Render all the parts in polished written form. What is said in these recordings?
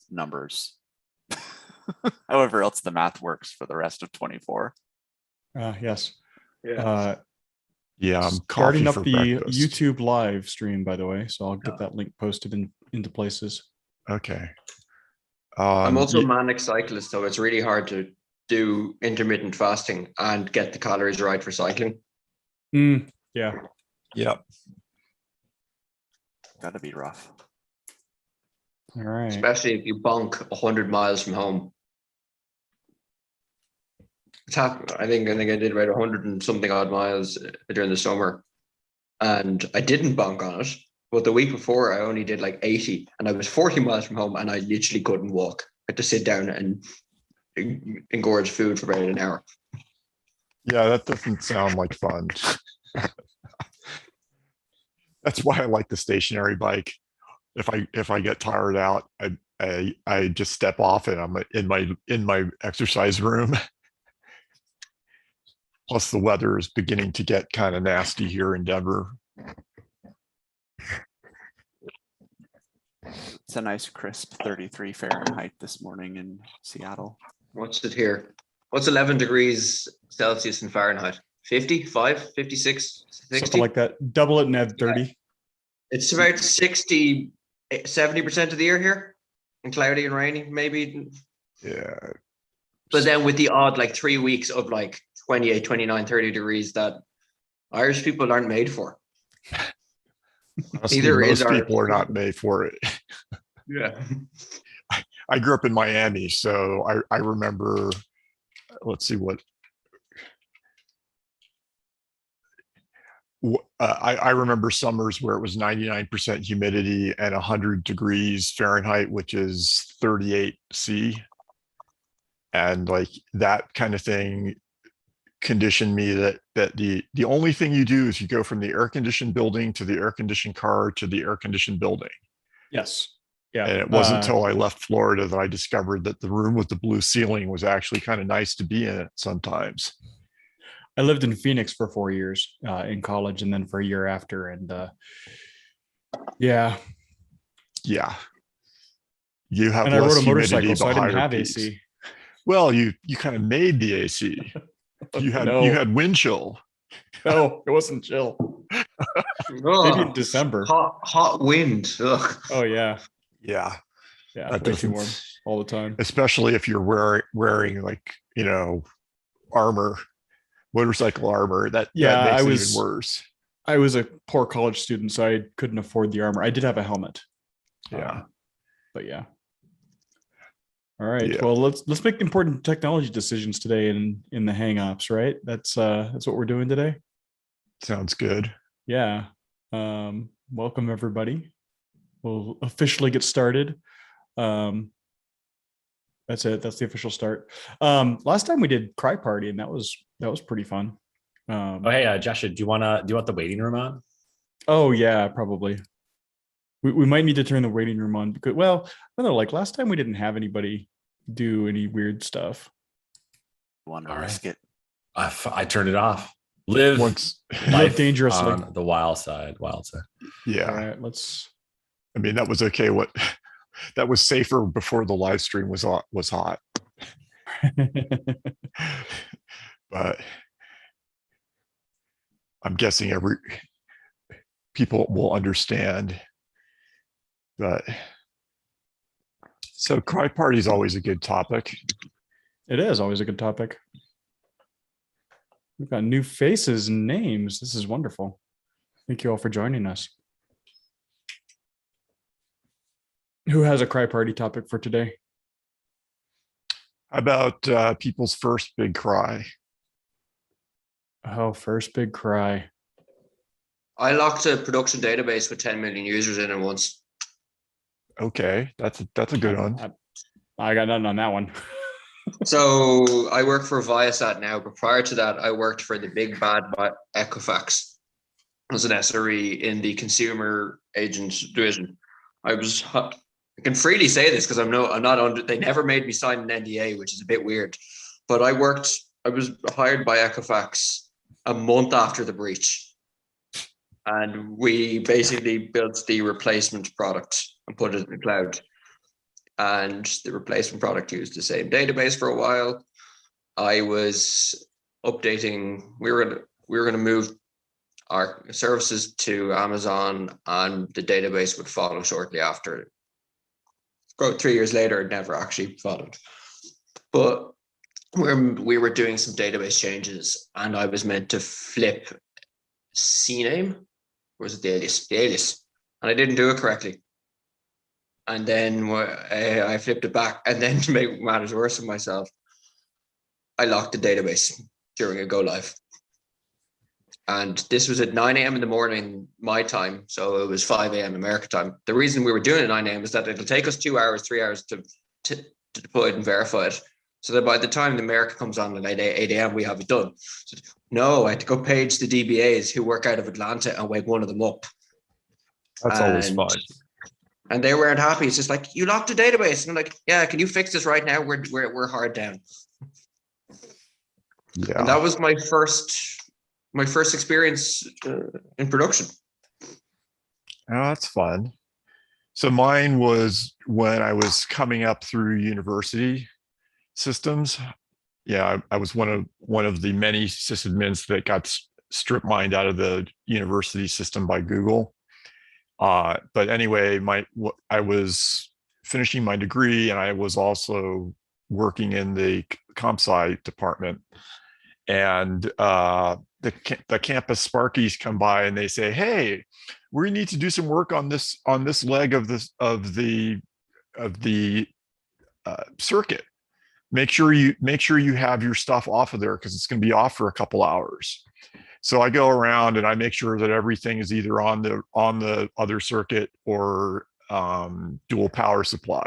numbers. However else the math works for the rest of 24. Yes. Yeah. Yeah, I'm Starting coffee up for the breakfast. YouTube live stream, by the way, so I'll get that link posted into places. Okay. I'm also a manic cyclist, so it's really hard to do intermittent fasting and get the calories right for cycling. Yeah. Yep. Gotta be rough. All right. Especially if you bonk 100 miles from home. It's happened. I think I did about 100 and something odd miles during the summer, and I didn't bonk on it. But the week before, I only did like 80, and I was 40 miles from home, and I literally couldn't walk. I had to sit down and engorge food for about an hour. Yeah, that doesn't sound like fun. That's why I like the stationary bike. If I get tired out, I just step off and I'm in my exercise room. Plus the weather is beginning to get kind of nasty here in Denver. It's a nice crisp 33 Fahrenheit this morning in Seattle. What's it here? What's 11 degrees Celsius in Fahrenheit? 55, 56, 60? Something like that. Double it and add 30. It's about 60, 70% of the year here, and cloudy and rainy, maybe. Yeah. But then with the odd like 3 weeks of like 28, 29, 30 degrees that Irish people aren't made for. Honestly, Neither is most our people are not made for it. Yeah. I grew up in Miami, so I remember, let's see what, I remember summers where it was 99% humidity and 100 degrees Fahrenheit, which is 38 C. And like that kind of thing conditioned me that the only thing you do is you go from the air conditioned building to the air conditioned car to the air conditioned building. Yes. Yeah. And it wasn't until I left Florida that I discovered that the room with the blue ceiling was actually kind of nice to be in it sometimes. I lived in Phoenix for 4 years in college, and then for a year after. And yeah. You have and I less rode a humidity, motorcycle, so I didn't higher have peaks. AC. Well, you kind of made the AC. You had wind chill. No, it wasn't chill. Maybe in December. Hot wind. Ugh. Oh yeah. Yeah. Yeah. That Way too doesn't- warm all the time. Especially if you're wearing like, armor, motorcycle armor. That makes it even worse. I was a poor college student, so I couldn't afford the armor. I did have a helmet. Yeah. But yeah. All right. Yeah. Well, let's make important technology decisions today in the HangOps, right? That's what we're doing today. Sounds good. Yeah. Welcome everybody. We'll officially get started. That's it. That's the official start. Last time we did Cry Party, and that was pretty fun. Hey, Joshua, do you want the waiting room on? Oh yeah, probably. We might need to turn the waiting room on because, well, I don't know, like last time we didn't have anybody do any weird stuff. Want to All risk it? I turned it off. Live Live dangerously on the wild side. Yeah. All right, let's. I mean, that was okay. That was safer before the live stream was hot. But I'm guessing people will understand. But so Cry Party is always a good topic. It is always a good topic. We've got new faces and names. This is wonderful. Thank you all for joining us. Who has a Cry Party topic for today? How about people's first big cry? Oh, first big cry. I locked a production database with 10 million users in it once. Okay, that's a good one. I got nothing on that one. So I work for Viasat now, but prior to that, I worked for the big bad Equifax as an SRE in the consumer agent division. I can freely say this because I'm not under. They never made me sign an NDA, which is a bit weird. But I was hired by Equifax a month after the breach, and we basically built the replacement product and put it in the cloud. and the replacement product used the same database for a while. I was updating. We were going to move our services to Amazon, and the database would follow shortly after. About 3 years later, it never actually followed. But we were doing some database changes, and I was meant to flip CNAME, or was it the alias? The alias, and I didn't do it correctly. And then I flipped it back, and then to make matters worse for myself, I locked the database during a go live. And this was at 9 a.m. in the morning, my time. So it was 5 a.m. America time. The reason we were doing it at 9 a.m. is that it'll take us 2 hours, 3 hours to deploy it and verify it. So that by the time the America comes on at 8 a.m., we have it done. So, no, I had to go page the DBAs who work out of Atlanta and wake one of them up. That's always fun. And they weren't happy. It's just like, you locked the database. And I'm like, yeah, can you fix this right now? We're hard down. Yeah. And that was my first experience in production. Oh, that's fun. So mine was when I was coming up through university systems. Yeah, I was one of the many sysadmins that got strip mined out of the university system by Google. But anyway, I was finishing my degree, and I was also working in the comp sci department. And the campus Sparkies come by and they say, "Hey, we need to do some work on this leg of the circuit. Make sure you have your stuff off of there, because it's going to be off for a couple hours." So I go around and I make sure that everything is either on the other circuit or dual power supply.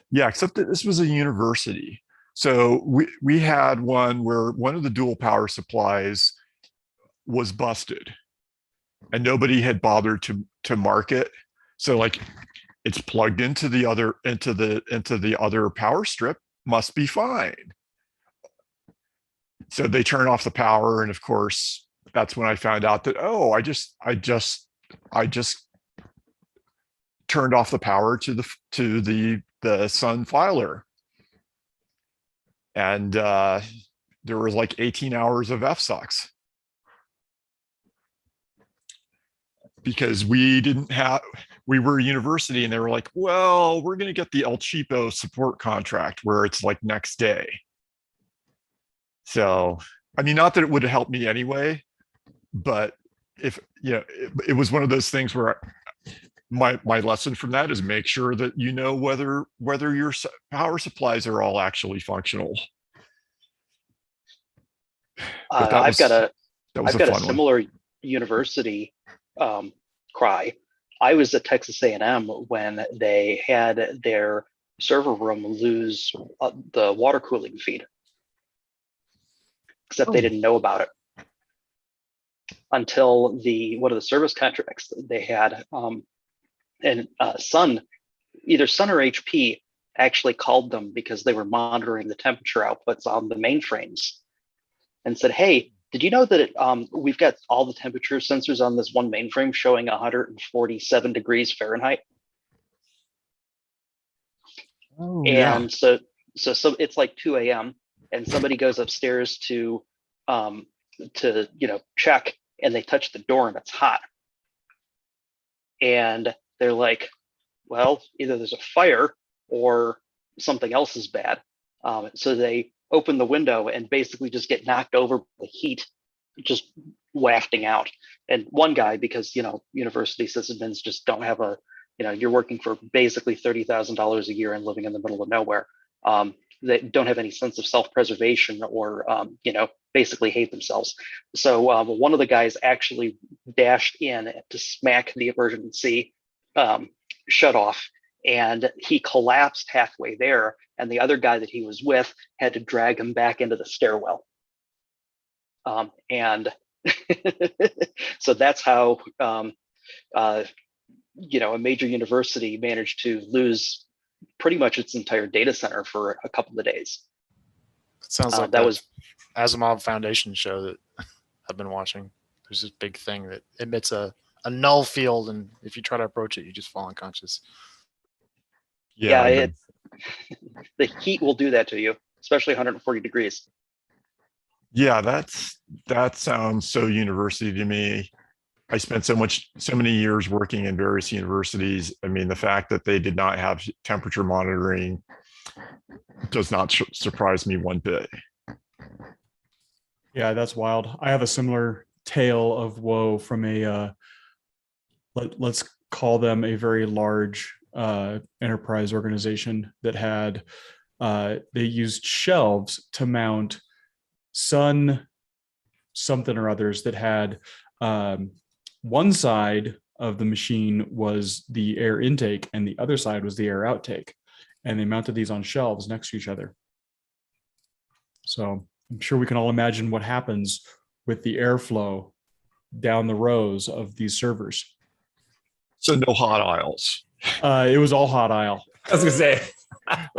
Yeah, except that this was a university. So we had one where one of the dual power supplies was busted, and nobody had bothered to mark it. So like, it's plugged into the other power strip, must be fine. So they turn off the power, and of course, that's when I found out that, oh, I just turned off the power to the Sun filer. And there was like 18 hours of FSOX, because we were a university, and they were like, well, we're going to get the El Cheapo support contract where it's like next day. So, I mean, not that it would have helped me anyway, but if, it was one of those things where my lesson from that is make sure that you know whether your power supplies are all actually functional. I've got a one. similar university cry. I was at Texas A&M when they had their server room lose the water cooling feed, except they didn't know about it until one of the service contracts they had. And either Sun or HP actually called them because they were monitoring the temperature outputs on the mainframes and said, "Hey, did you know that we've got all the temperature sensors on this one mainframe showing 147 degrees Fahrenheit?" Oh, and so it's like 2 a.m. and somebody goes upstairs to check, and they touch the door and it's hot. And they're like, well, either there's a fire or something else is bad. So they open the window and basically just get knocked over by the heat, just wafting out. And one guy, because, university sysadmins just don't have you're working for basically $30,000 a year and living in the middle of nowhere. They don't have any sense of self-preservation or, basically hate themselves. So one of the guys actually dashed in to smack the emergency shut off, and he collapsed halfway there. And the other guy that he was with had to drag him back into the stairwell. And so that's how, a major university managed to lose pretty much its entire data center for a couple of days. It sounds like that was Asimov Foundation show that I've been watching. There's this big thing that emits a null field, and if you try to approach it, you just fall unconscious. Yeah, I've been- the heat will do that to you, especially 140 degrees. yeah, that sounds so university to me. I spent so many years working in various universities. I mean, the fact that they did not have temperature monitoring does not surprise me one bit. Yeah, that's wild. I have a similar tale of woe from a let's call them a very large enterprise organization that had they used shelves to mount sun something or others that had one side of the machine was the air intake and the other side was the air outtake, and they mounted these on shelves next to each other. So I'm sure we can all imagine what happens with the airflow down the rows of these servers. So no hot aisles. It was all hot aisle. I was gonna say Nothing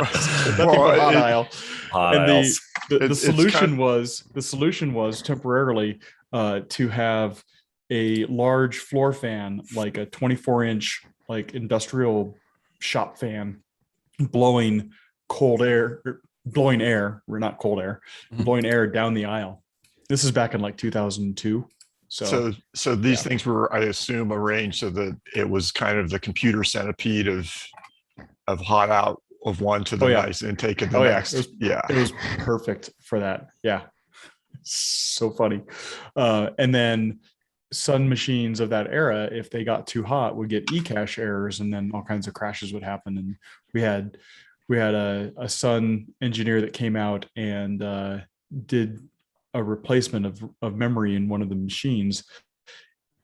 Well, but hot it- aisle. hot And aisles. the It's solution was temporarily to have a large floor fan, like a 24-inch like industrial shop fan, blowing blowing air, or not cold air, Mhm. blowing air down the aisle. This is back in like 2002. So these yeah. things were, I assume, arranged so that it was kind of the computer centipede of hot out of one to the Oh, yeah. nice intake of the Oh, yeah. next. It was- Yeah. It was perfect for that. Yeah. So funny. And then Sun machines of that era, if they got too hot, would get e-cache errors, and then all kinds of crashes would happen. And we had a Sun engineer that came out and did a replacement of memory in one of the machines.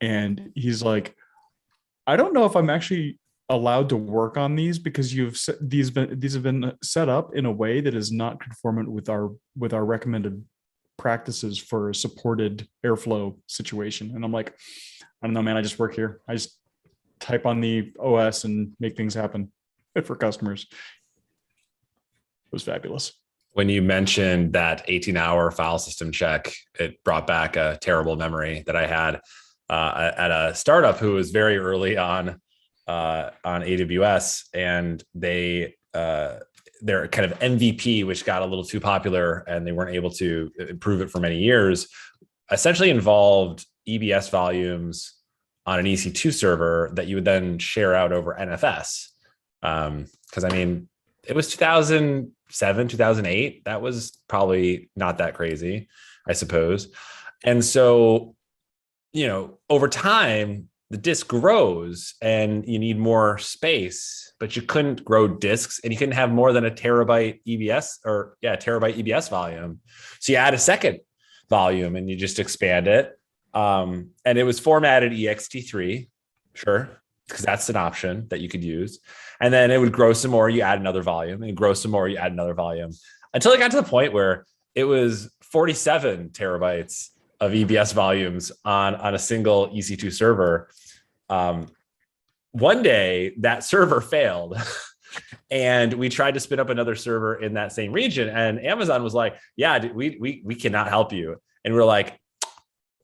And he's like, I don't know if I'm actually allowed to work on these because these have been set up in a way that is not conformant with our recommended practices for a supported airflow situation. And I'm like, I don't know, man, I just work here. I just type on the OS and make things happen for customers. It was fabulous. When you mentioned that 18-hour file system check, it brought back a terrible memory that I had at a startup who was very early on AWS, and their kind of MVP, which got a little too popular and they weren't able to improve it for many years, essentially involved EBS volumes on an EC2 server that you would then share out over NFS. Because I mean, it was 2007, 2008. That was probably not that crazy, I suppose. And so, over time, the disk grows and you need more space, but you couldn't grow disks and you couldn't have more than a terabyte EBS volume. So you add a second volume and you just expand it. And it was formatted ext3, sure, because that's an option that you could use. And then it would grow some more, you add another volume, and grow some more, you add another volume, until it got to the point where it was 47 terabytes of EBS volumes on a single EC2 server. One day that server failed and we tried to spin up another server in that same region, and Amazon was like, yeah, we cannot help you. And we're like,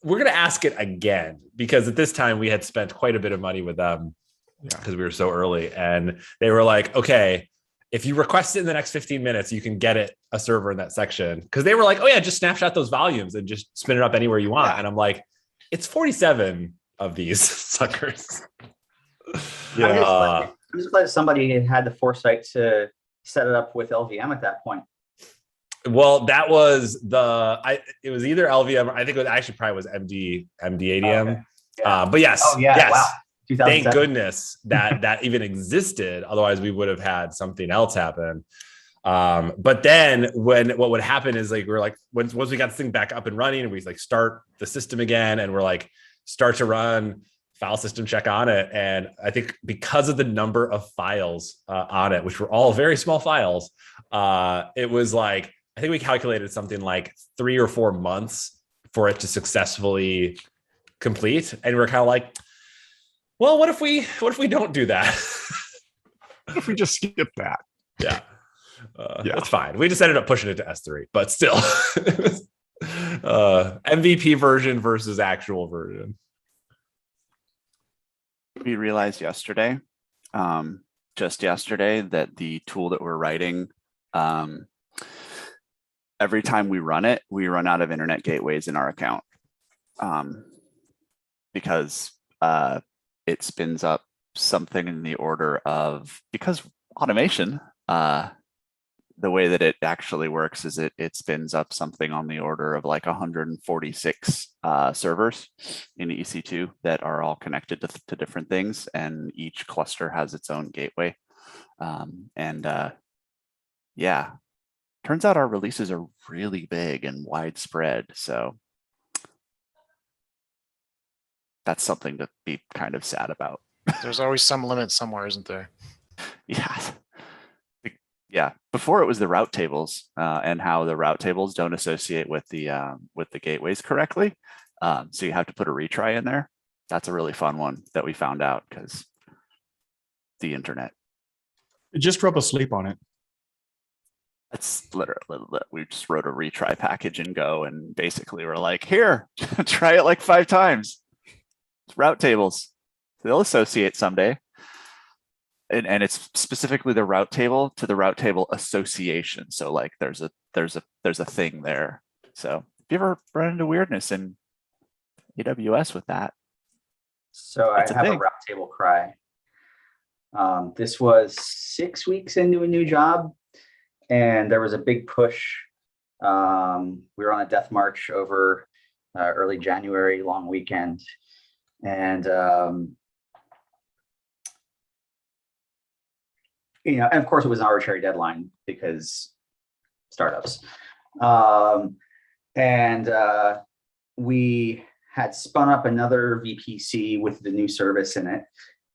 we're going to ask it again, because at this time we had spent quite a bit of money with them because we were so early. And they were like, okay, if you request it in the next 15 minutes, you can get it a server in that section. Because they were like, oh yeah, just snapshot those volumes and just spin it up anywhere you want. And I'm like, it's 47 of these suckers. Yeah. I'm just glad somebody had the foresight to set it up with LVM at that point. Well, that was it was either LVM, or I think it was actually probably was MD80M. Oh, okay. Yeah. But yes, Oh yeah, yes. wow. Thank 2007. goodness that even existed. Otherwise, we would have had something else happen. But then what would happen is, like, we're like, once we got this thing back up and running and we like start the system again, and we're like, start to run file system check on it. And I think because of the number of files on it, which were all very small files, it was like, I think we calculated something like 3 or 4 months for it to successfully complete. And we're kind of like, well, what if we don't do that? What if we just skip that? Yeah. That's fine. We just ended up pushing it to S3, but still MVP version versus actual version. We realized yesterday, just yesterday that the tool that we're writing, every time we run it, we run out of internet gateways in our account, because it spins up something in the order of, because automation, the way that it actually works is it spins up something on the order of like 146 servers in EC2 that are all connected to different things, and each cluster has its own gateway. Yeah, turns out our releases are really big and widespread, so that's something to be kind of sad about. There's always some limit somewhere, isn't there? Yeah. Yeah, before it was the route tables, and how the route tables don't associate with the gateways correctly. So you have to put a retry in there. That's a really fun one that we found out because the internet. Just rub asleep on it. That's literally, we just wrote a retry package in Go, and basically we're like, here, try it like 5 times. It's route tables. They'll associate someday. And it's specifically the route table to the route table association. So like there's a thing there. So if you ever run into weirdness in AWS with that. So I It's a have a thing. route table cry. This was 6 weeks into a new job, and there was a big push. We were on a death march over early January, long weekend. And and of course it was an arbitrary deadline because startups. We had spun up another VPC with the new service in it.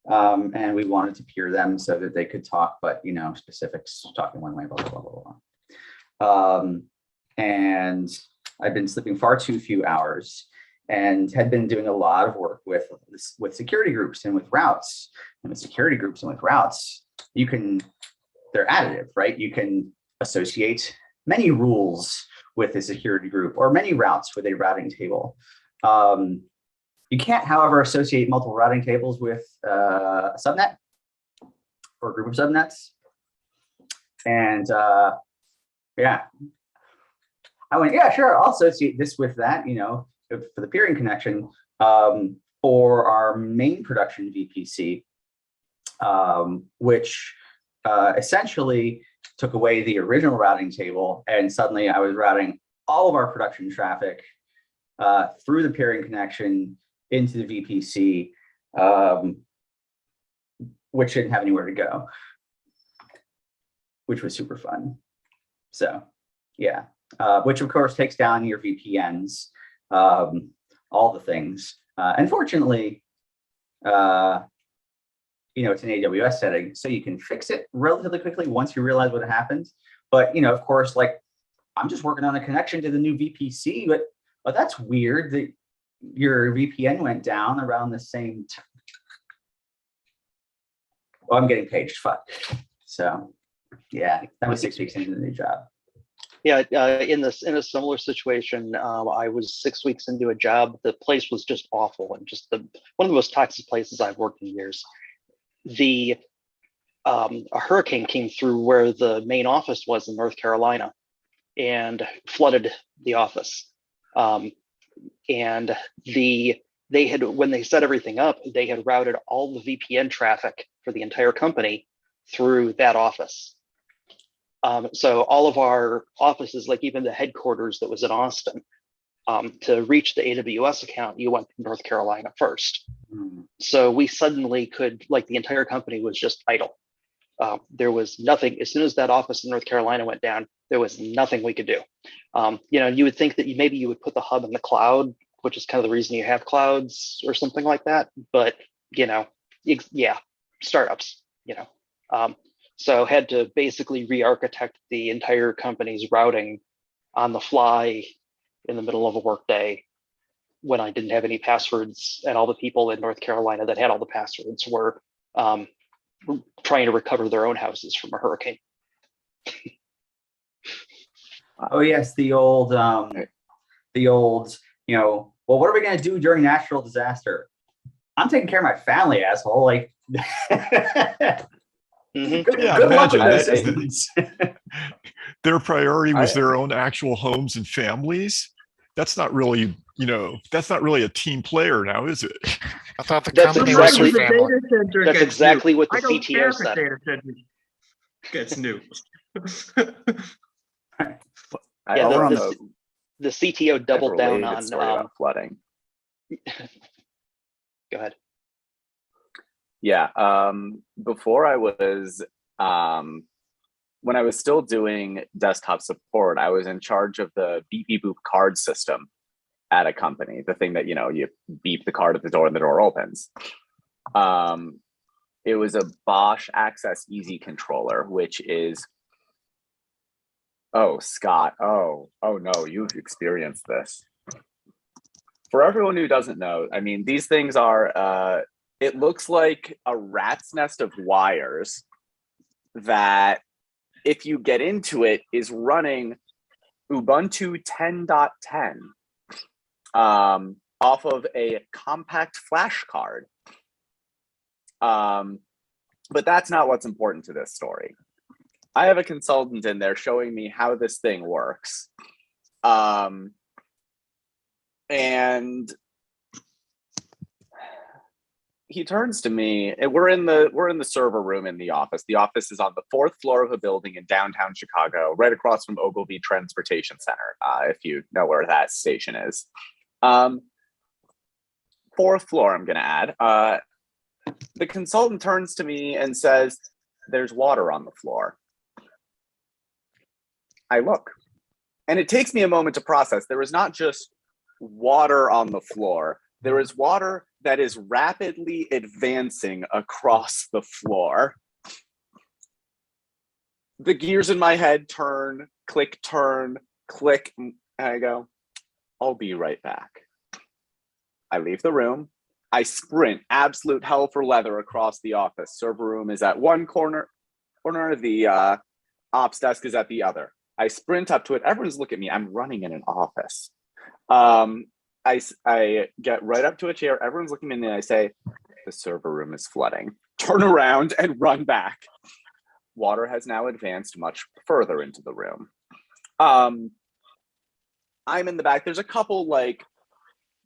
And we wanted to peer them so that they could talk, but specifics, talking one way, blah, blah, blah, blah. And I've been sleeping far too few hours and had been doing a lot of work with security groups and with routes. And with security groups and with routes, they're additive, right? You can associate many rules with a security group or many routes with a routing table. You can't, however, associate multiple routing tables with a subnet or a group of subnets. And yeah, I went, yeah, sure, I'll associate this with that, for the peering connection. For our main production VPC, which essentially took away the original routing table, and suddenly I was routing all of our production traffic through the peering connection into the VPC, which didn't have anywhere to go, which was super fun. So yeah, which of course takes down your VPNs, all the things. Unfortunately, it's an AWS setting, so you can fix it relatively quickly once you realize what happened. But of course, like I'm just working on a connection to the new VPC, but that's weird that your VPN went down around the same time. Oh, I'm getting paged. Fuck. So yeah, that was 6 weeks into the new job. Yeah, in a similar situation, I was 6 weeks into a job. The place was just awful and just one of the most toxic places I've worked in years. A hurricane came through where the main office was in North Carolina and flooded the office. And they had, when they set everything up, they had routed all the VPN traffic for the entire company through that office. So all of our offices, like even the headquarters that was in Austin, to reach the AWS account, you went to North Carolina first. So we suddenly could, like the entire company was just idle. There was nothing. As soon as that office in North Carolina went down, there was nothing we could do. You would think that maybe you would put the hub in the cloud, which is kind of the reason you have clouds or something like that. But, yeah, startups, so had to basically re-architect the entire company's routing on the fly in the middle of a workday when I didn't have any passwords, and all the people in North Carolina that had all the passwords were trying to recover their own houses from a hurricane. Oh yes, the old, well, what are we gonna do during natural disaster? I'm taking care of my family, asshole. Like, Mhm. Yeah, Good luck with imagine those that. systems. Their priority was I- their own actual homes and families. That's not really, that's not really a team player now, is it? I thought the That's company was exactly- their family. That's exactly what the CTO said. Gets new. I Yeah, we're the, on the, the CTO doubled down related on. story about flooding. Go ahead. Yeah. Before I was, when I was still doing desktop support, I was in charge of the beep beep boop card system at a company. The thing that, you beep the card at the door and the door opens. It was a Bosch Access Easy controller, which is, oh, Scott. Oh no, you've experienced this. For everyone who doesn't know, I mean, these things are, it looks like a rat's nest of wires that, if you get into it, is running Ubuntu 10.10 off of a compact flash card. But that's not what's important to this story. I have a consultant in there showing me how this thing works. And he turns to me, and we're in the server room in the office. The office is on the 4th floor of a building in downtown Chicago, right across from Ogilvy Transportation Center, if you know where that station is. 4th floor, I'm going to add. The consultant turns to me and says, "There's water on the floor." I look, and it takes me a moment to process. There is not just water on the floor. There is water that is rapidly advancing across the floor. The gears in my head turn, click, and I go, "I'll be right back." I leave the room. I sprint, absolute hell for leather, across the office. Server room is at one corner, the ops desk is at the other. I sprint up to it. Everyone's looking at me. I'm running in an office. I get right up to a chair. Everyone's looking at me, and I say, "The server room is flooding." Turn around and run back. Water has now advanced much further into the room. I'm in the back. There's a couple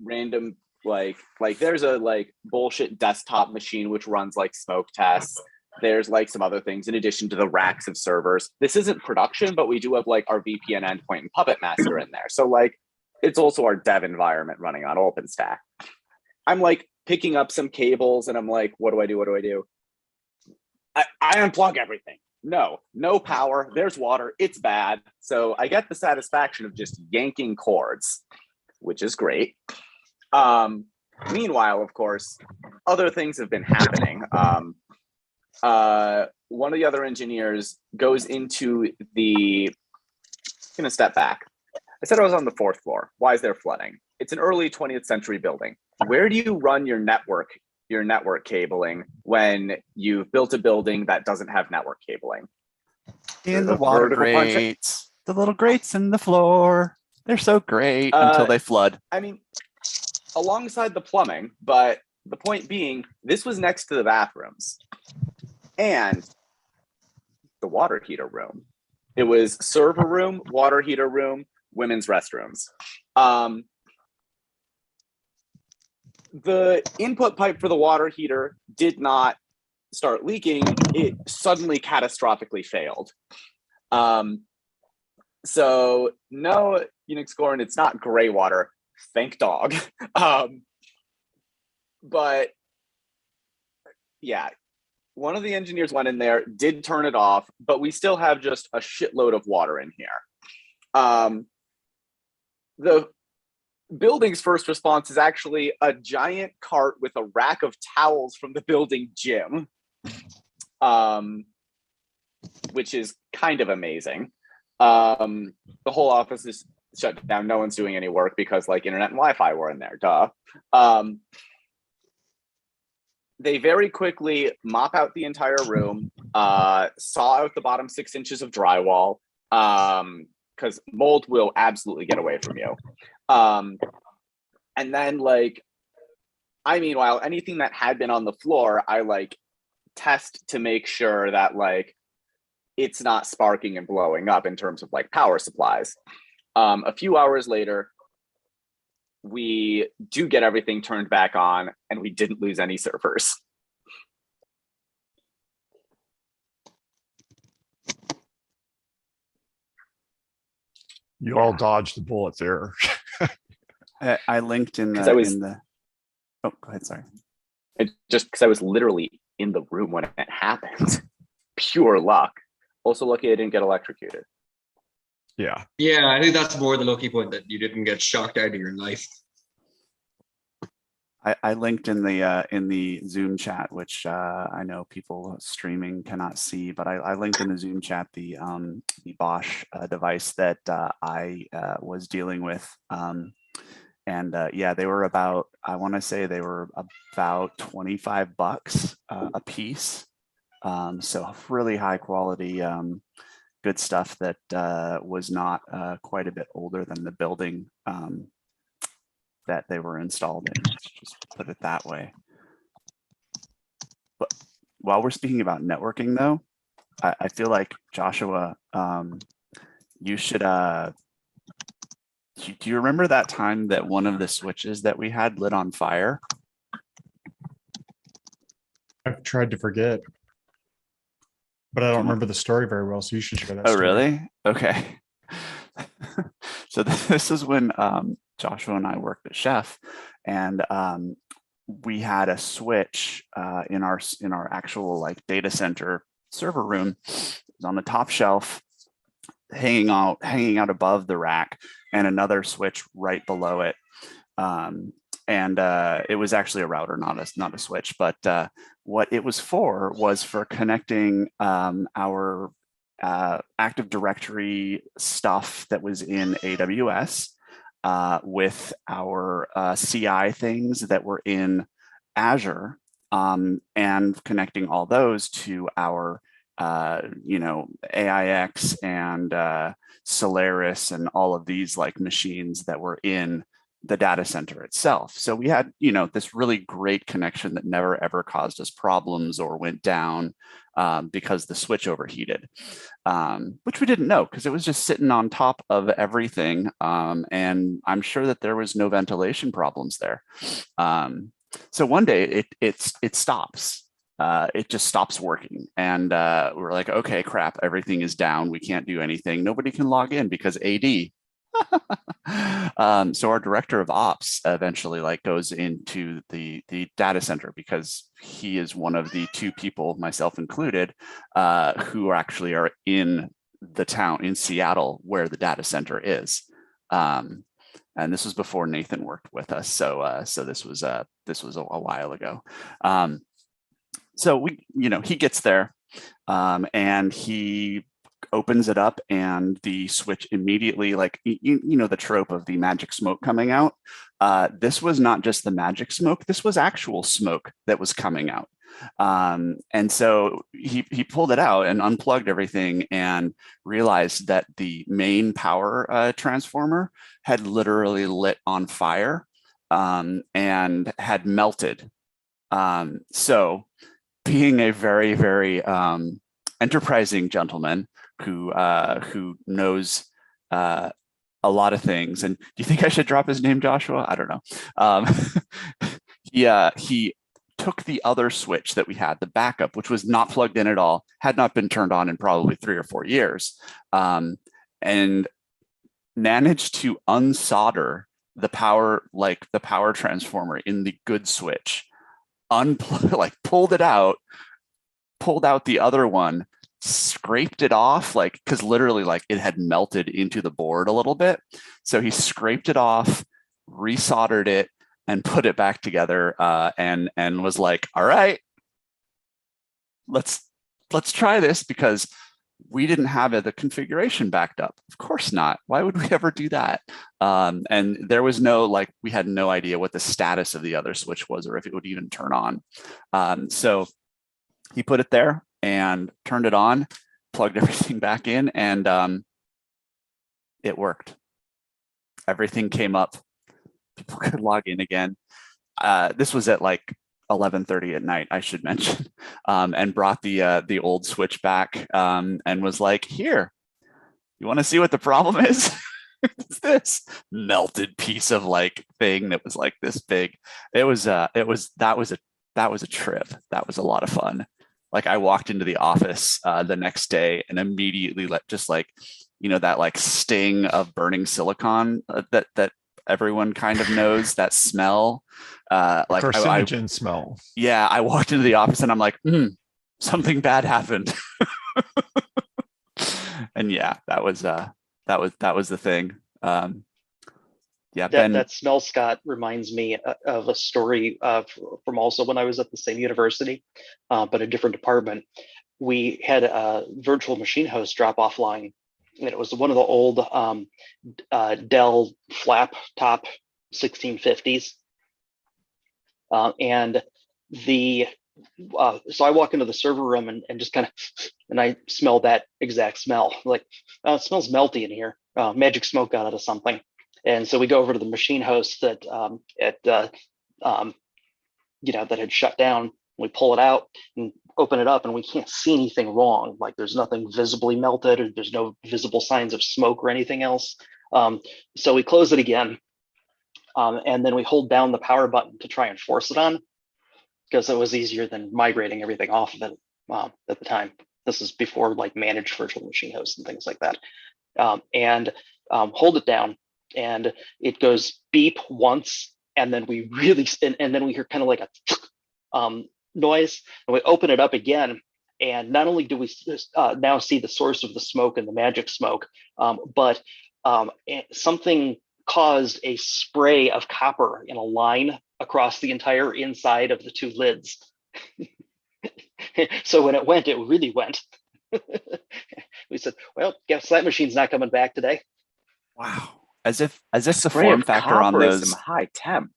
random there's a bullshit desktop machine which runs smoke tests. There's some other things in addition to the racks of servers. This isn't production, but we do have our VPN endpoint and Puppet Master in there. So it's also our dev environment running on OpenStack. I'm picking up some cables, and I'm what do I do? I unplug everything. No power. There's water. It's bad. So I get the satisfaction of just yanking cords, which is great. Meanwhile, of course, other things have been happening. One of the other engineers goes into I'm gonna step back. I said I was on the 4th floor. Why is there flooding? It's an early 20th century building. Where do you run your network cabling when you've built a building that doesn't have network cabling? In the The water vertical punch- grates. The little grates in the floor. They're so great until they flood. I mean, alongside the plumbing, but the point being, this was next to the bathrooms and the water heater room. It was server room, water heater room, women's restrooms. The input pipe for the water heater did not start leaking. It suddenly catastrophically failed. So no Unix core, and it's not gray water. Thank dog. But yeah, one of the engineers went in there, did turn it off, but we still have just a shitload of water in here. The building's first response is actually a giant cart with a rack of towels from the building gym, which is kind of amazing. The whole office is shut down. No one's doing any work because internet and Wi-Fi were in there. Duh. They very quickly mop out the entire room, saw out the bottom 6 inches of drywall, because mold will absolutely get away from you. And then meanwhile, anything that had been on the floor, I test to make sure that like it's not sparking and blowing up in terms of like power supplies. A few hours later, we do get everything turned back on and we didn't lose any servers. You all dodged the bullet there. I linked in 'Cause I was- the. Oh, go ahead. Sorry. It just because I was literally in the room when it happened. Pure luck. Also lucky I didn't get electrocuted. Yeah. Yeah, I think that's more the lucky point, that you didn't get shocked out of your life. I linked in the Zoom chat, which I know people streaming cannot see, but I linked in the Zoom chat the Bosch device that I was dealing with, and yeah, they were about, I want to say they were about $25 a piece, so really high quality, good stuff that was not quite a bit older than the building that they were installed in. Let's just put it that way. But while we're speaking about networking though, I feel like Joshua, you should, do you remember that time that one of the switches that we had lit on fire? I've tried to forget, but I don't remember the story very well. So you should share that. Oh, story. really? Okay. So this is when Joshua and I worked at Chef, and we had a switch in our actual like data center server room. It was on the top shelf, hanging out above the rack, and another switch right below it. And it was actually a router, not a switch. But what it was for connecting our Active Directory stuff that was in AWS with our CI things that were in Azure, and connecting all those to our AIX and Solaris and all of these like machines that were in the data center itself. So we had, this really great connection that never ever caused us problems or went down because the switch overheated, which we didn't know because it was just sitting on top of everything. And I'm sure that there was no ventilation problems there. So one day it stops. It just stops working. And we're like, okay, crap, everything is down. We can't do anything. Nobody can log in because AD. So our director of ops eventually like goes into the data center because he is one of the two people, myself included, who actually are in the town in Seattle where the data center is. And this was before Nathan worked with us. So this was a while ago. So he gets there, and he opens it up, and the switch immediately, like, the trope of the magic smoke coming out. This was not just the magic smoke, this was actual smoke that was coming out. And so he pulled it out and unplugged everything and realized that the main power transformer had literally lit on fire, and had melted. So being a very, very enterprising gentleman who knows a lot of things. And do you think I should drop his name, Joshua? I don't know. He took the other switch that we had, the backup, which was not plugged in at all, had not been turned on in probably 3 or 4 years, and managed to unsolder the power transformer in the good switch, pulled it out, pulled out the other one, scraped it off, because literally it had melted into the board a little bit. So he scraped it off, resoldered it, and put it back together, and was like, all right, let's try this, because we didn't have the configuration backed up. Of course not. Why would we ever do that? And there was no, we had no idea what the status of the other switch was or if it would even turn on. So he put it there and turned it on, plugged everything back in, and it worked. Everything came up. People could log in again. This was at 11:30 at night, I should mention, and brought the old switch back, and was like, "Here, you want to see what the problem is?" It's this melted piece of like thing that was like this big. That was a trip. That was a lot of fun. Like I walked into the office the next day and immediately just like, that like sting of burning silicon that everyone kind of knows, that smell. Like Carcinogen smell. Yeah, I walked into the office and I'm like, something bad happened. And yeah, that was the thing. Yeah, Ben. That smell, Scott, reminds me of a story from also when I was at the same university, but a different department. We had a virtual machine host drop offline, and it was one of the old Dell flap top 1650s. And so I walk into the server room and just kind of, and I smell that exact smell. Like, oh, it smells melty in here. Magic smoke got out of something. And so we go over to the machine host that that had shut down. We pull it out and open it up, and we can't see anything wrong. Like there's nothing visibly melted, or there's no visible signs of smoke or anything else. So we close it again, and then we hold down the power button to try and force it on, because it was easier than migrating everything off of it at the time. This is before like managed virtual machine hosts and things like that. And hold it down, and it goes beep once, and then we really, and then we hear kind of like a noise, and we open it up again, and not only do we now see the source of the smoke and the magic smoke, but something caused a spray of copper in a line across the entire inside of the two lids. So when it really went. We said, well, guess that machine's not coming back today. Wow. As if the Spray form of factor on copper is those. some high temp.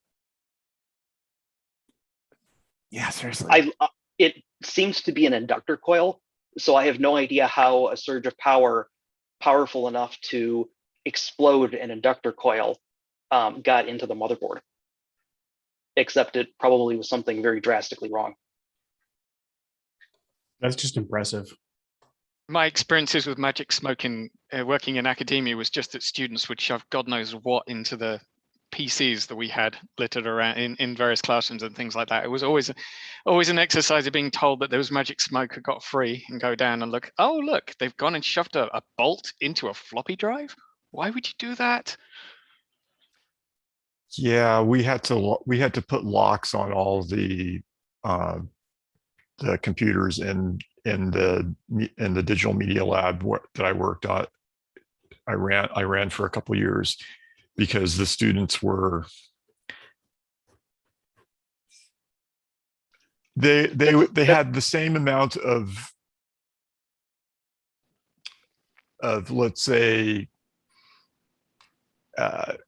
Yeah, seriously. It seems to be an inductor coil, so I have no idea how a surge of power powerful enough to explode an inductor coil got into the motherboard, except it probably was something very drastically wrong. That's just impressive. My experiences with magic smoke in working in academia was just that students would shove God knows what into the PCs that we had littered around in various classrooms and things like that. It was always an exercise of being told that there was magic smoke had got free, and go down and look, oh look, they've gone and shoved a bolt into a floppy drive. Why would you do that? Yeah, we had to put locks on all the computers in the digital media lab that I worked at. I ran for a couple of years, because the students were they had the same amount of let's say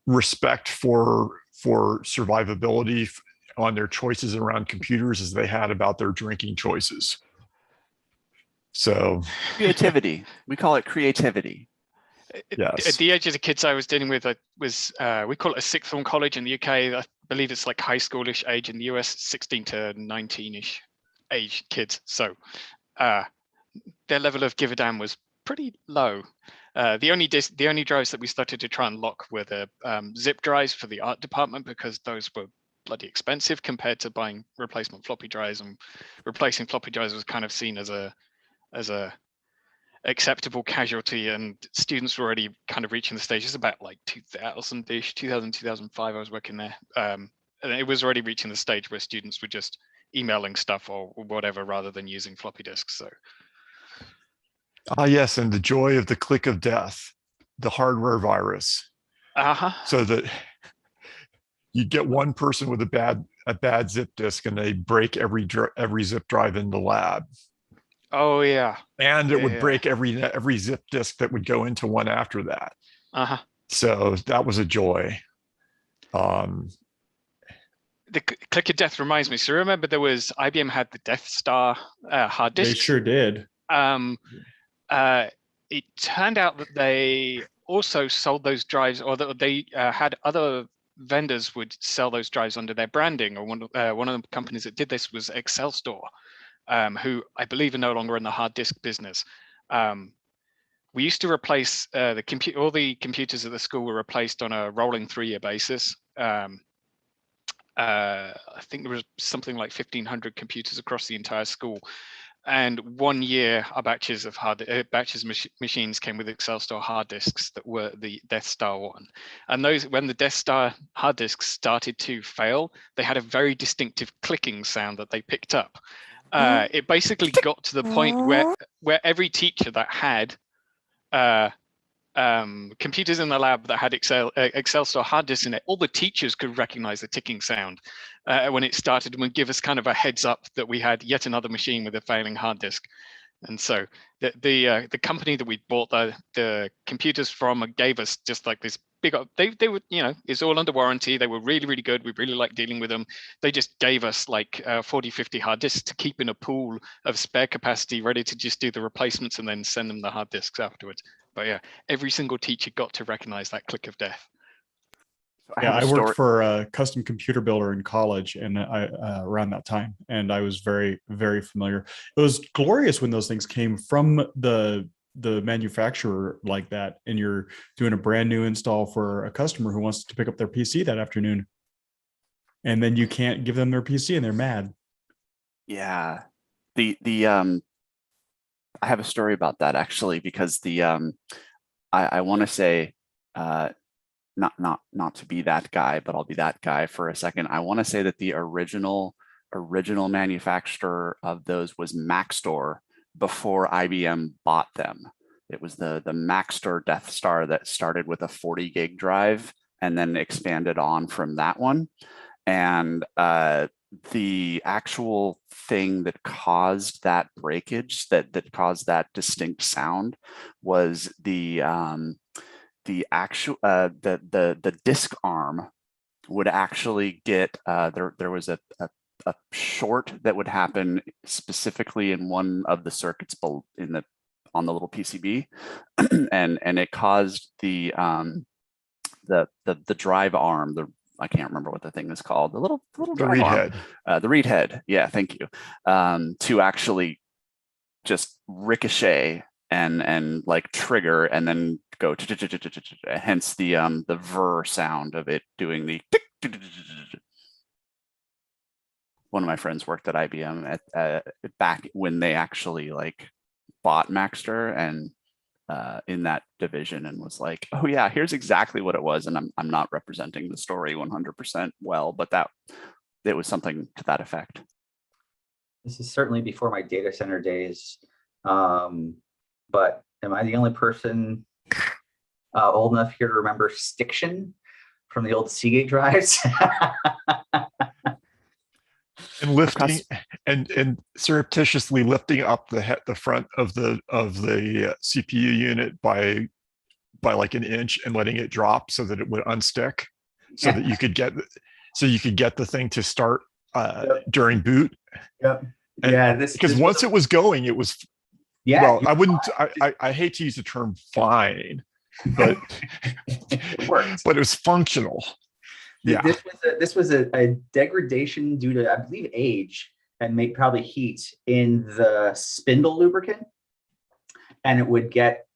respect for survivability on their choices around computers as they had about their drinking choices. So creativity. We call it creativity. Yes. At the age of the kids I was dealing with, was we call it a sixth form college in the UK. I believe it's like high schoolish age. In the US, 16 to 19ish age kids. So their level of give a damn was pretty low. The only drives that we started to try and lock were the zip drives for the art department, because those were bloody expensive compared to buying replacement floppy drives, and replacing floppy drives was kind of seen as a acceptable casualty, and students were already kind of reaching the stage. It's about like 2000-ish, 2005 I was working there, and it was already reaching the stage where students were just emailing stuff or whatever rather than using floppy disks. So yes, and the joy of the click of death, the hardware virus. So that you get one person with a bad zip disk, and they break every zip drive in the lab. Oh yeah, and it would break every zip disk that would go into one after that. So that was a joy. The click of death reminds me. So remember, there was IBM had the Death Star hard disk. They sure did. It turned out that they also sold those drives, or that they had other vendors would sell those drives under their branding, or one of the companies that did this was Excel Store, who I believe are no longer in the hard disk business. We used to replace all the computers at the school were replaced on a rolling 3-year basis. I think there was something like 1,500 computers across the entire school. And 1 year, our batches of machines came with Excel Store hard disks that were the Death Star 1. And those, when the Death Star hard disks started to fail, they had a very distinctive clicking sound that they picked up. It basically got to the point where every teacher that had computers in the lab that had Excel Store hard disks in it, all the teachers could recognize the ticking sound when it started, and would give us kind of a heads up that we had yet another machine with a failing hard disk. And so the company that we bought the computers from gave us just like this big, they were, you know, it's all under warranty. They were really, really good. We really liked dealing with them. They just gave us like 40, 50 hard disks to keep in a pool of spare capacity ready to just do the replacements and then send them the hard disks afterwards. But yeah, every single teacher got to recognize that click of death. Yeah, I worked for a custom computer builder in college, and I around that time, and I was very, very familiar. It was glorious when those things came from the manufacturer like that, and you're doing a brand new install for a customer who wants to pick up their PC that afternoon, and then you can't give them their PC, and they're mad. Yeah, I have a story about that actually, because I want to say not to be that guy, but I'll be that guy for a second. I want to say that the original manufacturer of those was Maxtor before IBM bought them. It was the Maxtor Death Star that started with a 40 gig drive and then expanded on from that one. And the actual thing that caused that breakage, that caused that distinct sound, was the actual the disk arm would actually get there was a short that would happen specifically in one of the circuits on the little PCB, and it caused the drive arm, I can't remember what the thing is called, the little read head. The read head, yeah, thank you, to actually just ricochet and like trigger and then go, hence the ver sound of it doing the tick. One of my friends worked at IBM at back when they actually like bought Maxtor and in that division, and was like, oh yeah, here's exactly what it was. And I'm not representing the story 100% well, but it was something to that effect. This is certainly before my data center days. But am I the only person old enough here to remember Stiction from the old Seagate drives? And lifting and surreptitiously lifting up the front of the CPU unit by like an inch and letting it drop so that it would unstick, so that you could get the thing to start during boot. Yep. And yeah, because once it was going, it was, yeah. well, I wouldn't. I hate to use the term fine, but it worked. But it was functional. Yeah. This was a degradation due to, I believe, age and probably heat in the spindle lubricant, and it would get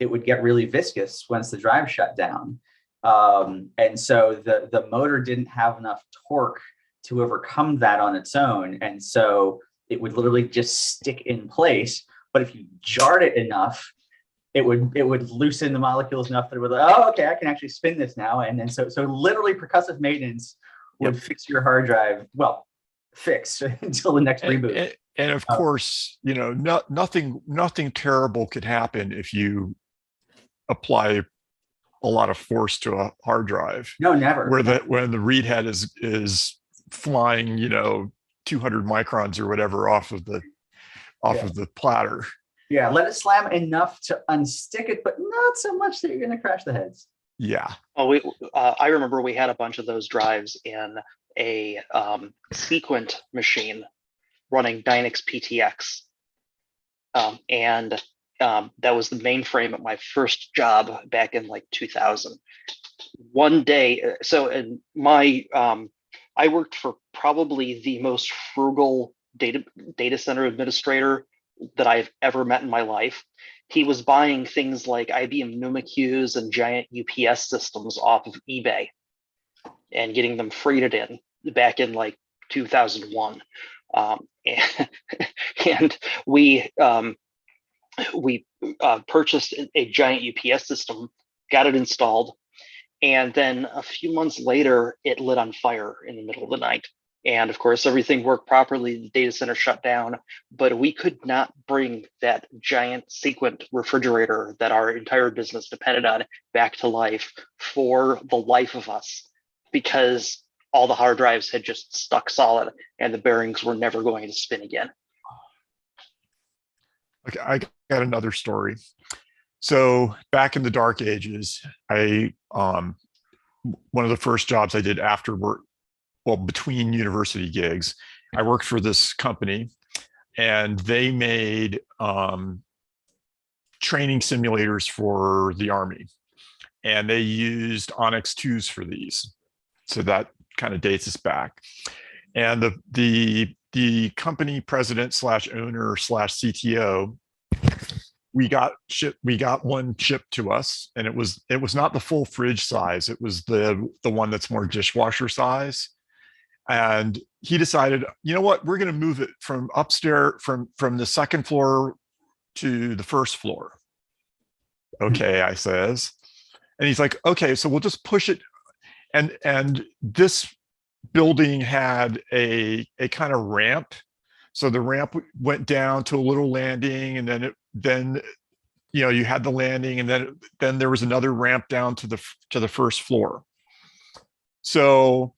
really viscous once the drive shut down. And so the motor didn't have enough torque to overcome that on its own, and so it would literally just stick in place. But if you jarred it enough, it would loosen the molecules enough that it would like, oh, okay, I can actually spin this now. And then so literally percussive maintenance would fix your hard drive. Well, fix until the next reboot. And of course, you know, nothing terrible could happen if you apply a lot of force to a hard drive. No, never. When the read head is flying, you know, 200 microns or whatever off of the platter. Yeah, let it slam enough to unstick it, but not so much that you're going to crash the heads. Yeah. Oh, I remember we had a bunch of those drives in a Sequent machine running Dynix PTX, and that was the mainframe at my first job back in like 2000. one day, so in my I worked for probably the most frugal data center administrator that I've ever met in my life. He was buying things like IBM NumaQs and giant UPS systems off of eBay and getting them freighted in back in like 2001. And we purchased a giant UPS system, got it installed, and then a few months later, it lit on fire in the middle of the night. And of course, everything worked properly. The data center shut down, but we could not bring that giant Sequent refrigerator that our entire business depended on back to life for the life of us, because all the hard drives had just stuck solid and the bearings were never going to spin again. Okay, I got another story. So back in the dark ages, I one of the first jobs I did after work, well, between university gigs, I worked for this company, and they made training simulators for the Army, and they used Onyx 2s for these. So that kind of dates us back. And the company president slash owner slash CTO, we got one shipped to us, and it was not the full fridge size. It was the one that's more dishwasher size. And he decided, you know what, we're going to move it from upstairs, from the second floor to the first floor. Okay, I says. And he's like, okay, so we'll just push it. And this building had a kind of ramp. So the ramp went down to a little landing, and then you had the landing, and then there was another ramp down to the first floor. So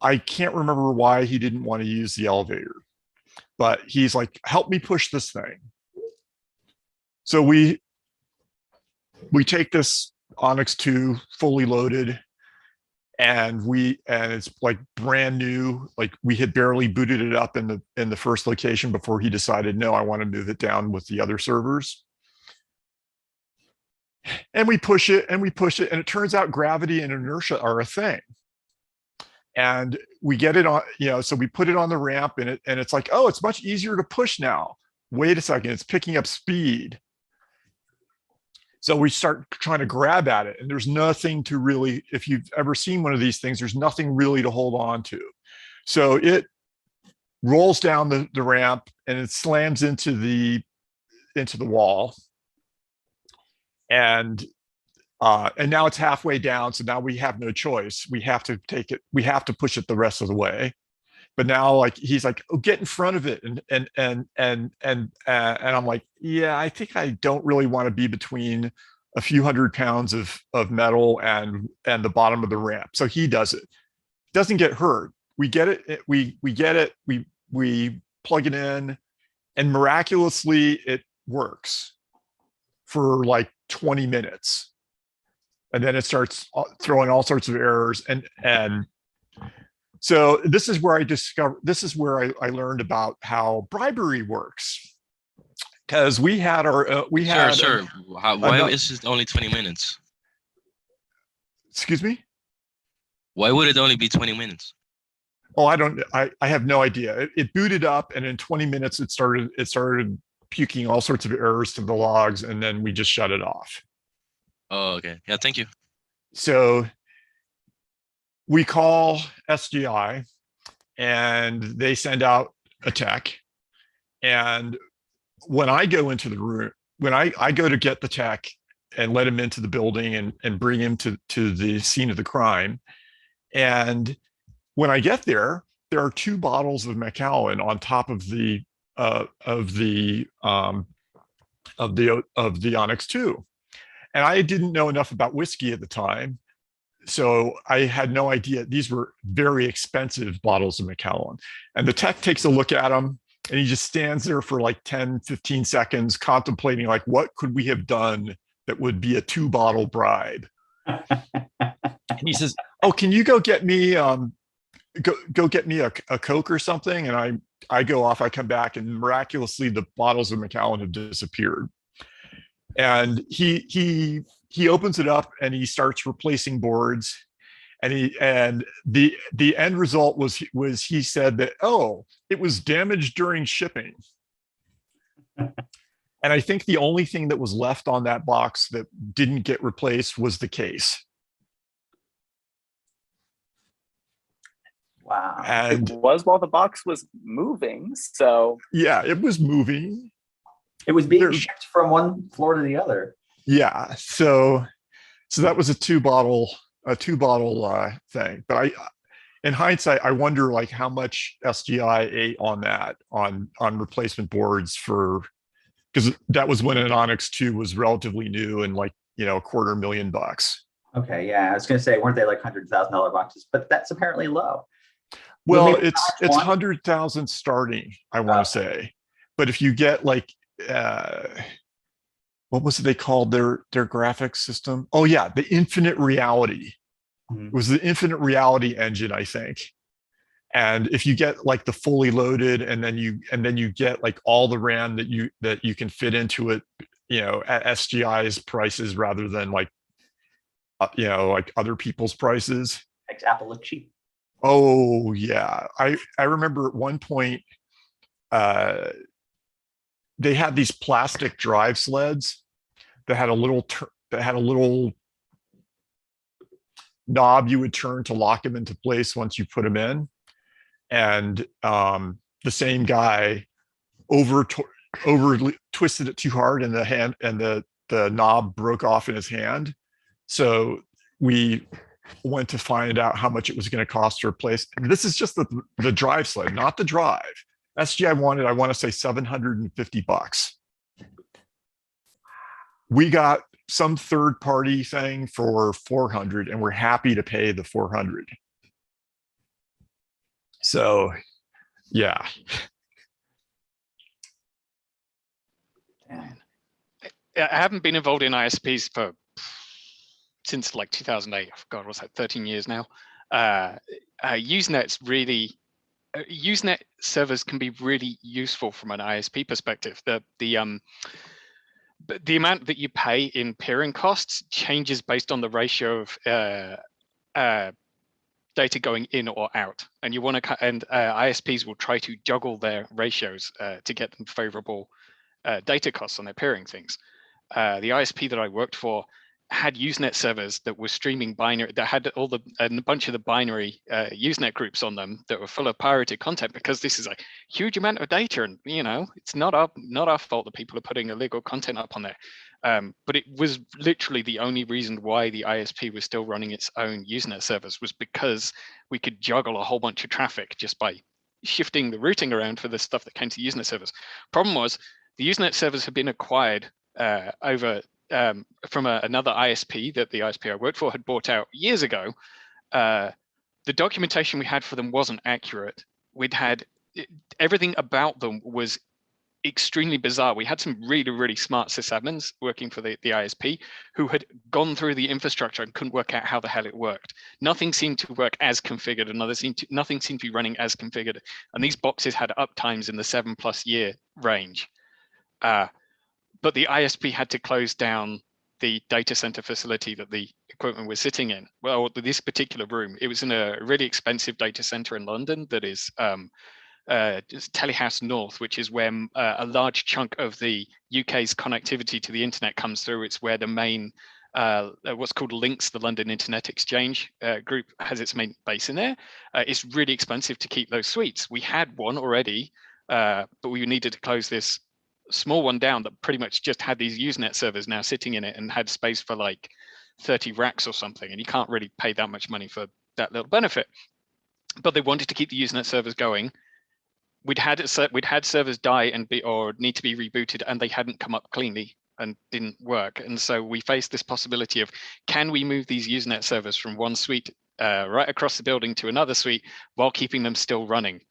I can't remember why he didn't want to use the elevator, but he's like, help me push this thing. So we take this Onyx 2 fully loaded, and it's like brand new. Like we had barely booted it up in the first location before he decided, no, I want to move it down with the other servers. And we push it, and it turns out gravity and inertia are a thing. And we get it on, so we put it on the ramp, and it's like, oh, it's much easier to push now. Wait a second, it's picking up speed. So we start trying to grab at it, and there's nothing to really, if you've ever seen one of these things, there's nothing really to hold on to. So it rolls down the ramp, and it slams into the wall. And now it's halfway down. So now we have no choice. We have to take it. We have to push it the rest of the way. But now, like, he's like, oh, get in front of it. And I'm like, yeah, I think I don't really want to be between a few 100 pounds of metal and the bottom of the ramp. So he does it. Doesn't get hurt. We get it. We get it. We plug it in, and miraculously it works for like 20 minutes. And then it starts throwing all sorts of errors. And so this is where I learned about how bribery works. Because we had Sir, why is it only 20 minutes? Excuse me? Why would it only be 20 minutes? Oh, I have no idea. It booted up, and in 20 minutes it started puking all sorts of errors to the logs, and then we just shut it off. Oh, okay. Yeah, thank you. So we call SGI, and they send out a tech. And when I go into the room, when I go to get the tech and let him into the building and bring him to the scene of the crime, and when I get there are 2 bottles of Macallan on top of the Onyx 2. And I didn't know enough about whiskey at the time, so I had no idea. These were very expensive bottles of Macallan. And the tech takes a look at them, and he just stands there for like 10, 15 seconds contemplating, like, what could we have done that would be a 2-bottle bribe? And he says, oh, can you go get me go get me a Coke or something? And I go off, I come back, and miraculously the bottles of Macallan have disappeared. And he he opens it up and he starts replacing boards. And the end result was he said that, oh, it was damaged during shipping. And I think the only thing that was left on that box that didn't get replaced was the case. Wow. It was while the box was moving. So yeah, it was moving. It was being shipped from one floor to the other. Yeah. So that was a two bottle thing. But in hindsight, I wonder like how much SGI ate on that on replacement boards for, because that was when an Onyx 2 was relatively new and like, you know, $250,000. Okay, yeah, I was gonna say, weren't they like $100,000 boxes? But that's apparently low. Well, it's 100,000 starting, I want to Okay. say. But if you get like what was it they called their graphics system? Oh yeah, the Infinite Reality. It was the Infinite Reality engine, I think. And if you get like the fully loaded, and then you get like all the RAM that you can fit into it, you know, at SGI's prices rather than like you know, like other people's prices. Makes Apple look cheap. Oh yeah, I remember at one point they had these plastic drive sleds that had a little knob you would turn to lock them into place once you put them in. And the same guy over twisted it too hard, and the hand and the knob broke off in his hand. So we went to find out how much it was going to cost to replace. And this is just the drive sled, not the drive. SGI wanted, I want to say, $750. We got some third party thing for 400, and we're happy to pay the 400. So yeah. I haven't been involved in ISPs since like 2008. God, what's that? 13 years now. Usenet's really Usenet servers can be really useful from an ISP perspective. The amount that you pay in peering costs changes based on the ratio of data going in or out, and you want to, and ISPs will try to juggle their ratios to get them favorable data costs on their peering things. The ISP that I worked for had Usenet servers that were streaming binary, that had a bunch of the binary Usenet groups on them that were full of pirated content, because this is a huge amount of data, and you know, it's not our fault that people are putting illegal content up on there. But it was literally the only reason why the ISP was still running its own Usenet servers, was because we could juggle a whole bunch of traffic just by shifting the routing around for the stuff that came to Usenet servers. Problem was, the Usenet servers had been acquired from another ISP that the ISP I worked for had bought out years ago. The documentation we had for them wasn't accurate. Everything about them was extremely bizarre. We had some really, really smart sysadmins working for the ISP who had gone through the infrastructure and couldn't work out how the hell it worked. Nothing seemed to work as configured, and nothing seemed to be running as configured. And these boxes had uptimes in the 7+ year range. But the ISP had to close down the data center facility that the equipment was sitting in. Well, this particular room, it was in a really expensive data center in London that is Telehouse North, which is where a large chunk of the UK's connectivity to the internet comes through. It's where the main, what's called Links, the London Internet Exchange group, has its main base in there. It's really expensive to keep those suites. We had one already, but we needed to close this small one down that pretty much just had these Usenet servers now sitting in it and had space for like 30 racks or something. And you can't really pay that much money for that little benefit. But they wanted to keep the Usenet servers going. We'd had servers die or need to be rebooted, and they hadn't come up cleanly and didn't work. And so we faced this possibility of, can we move these Usenet servers from one suite right across the building to another suite while keeping them still running?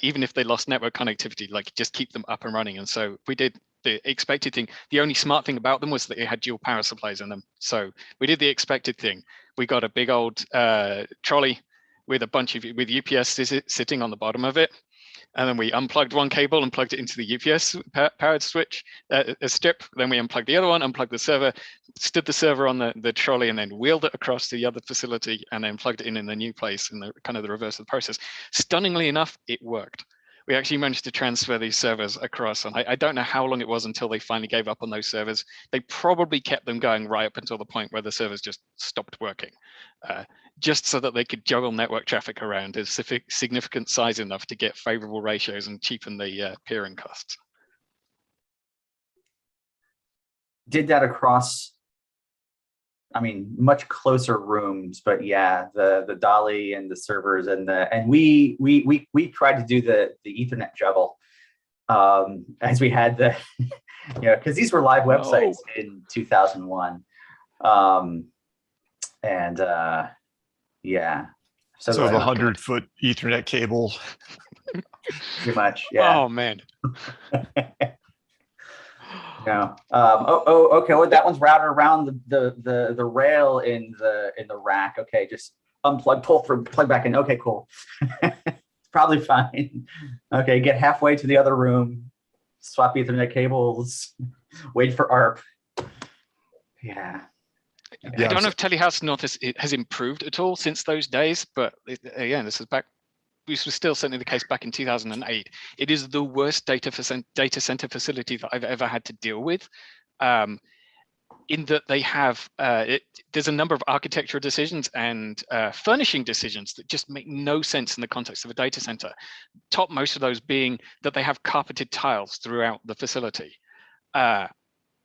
Even if they lost network connectivity, like just keep them up and running. And so we did the expected thing. The only smart thing about them was that they had dual power supplies in them. So we did the expected thing. We got a big old trolley with a bunch of UPS sitting on the bottom of it. and then we unplugged one cable and plugged it into the UPS powered switch strip. Then we unplugged the other one, unplugged the server, stood the server on the trolley, and then wheeled it across to the other facility, and then plugged it in the new place, in the kind of the reverse of the process. Stunningly enough, it worked. We actually managed to transfer these servers across, and I don't know how long it was until they finally gave up on those servers. They probably kept them going right up until the point where the servers just stopped working, just so that they could juggle network traffic around a significant size enough to get favorable ratios and cheapen the peering costs. Did that across, I mean, much closer rooms, but yeah, the dolly and the servers and we tried to do the Ethernet juggle, as we had the, you know, because these were live websites in 2001, yeah. So the 100-foot Ethernet cable. Pretty much, yeah. Oh man. No. Okay. Well, that one's routed around the rail in the rack. Okay, just unplug, pull through, plug back in. Okay, cool. It's probably fine. Okay, get halfway to the other room, swap Ethernet cables, wait for ARP. Yeah. I don't know if Telehouse North has improved at all since those days, but again, this was still certainly the case back in 2008. It is the worst data center facility that I've ever had to deal with, in that they have, there's a number of architectural decisions and furnishing decisions that just make no sense in the context of a data center. Topmost of those being that they have carpeted tiles throughout the facility.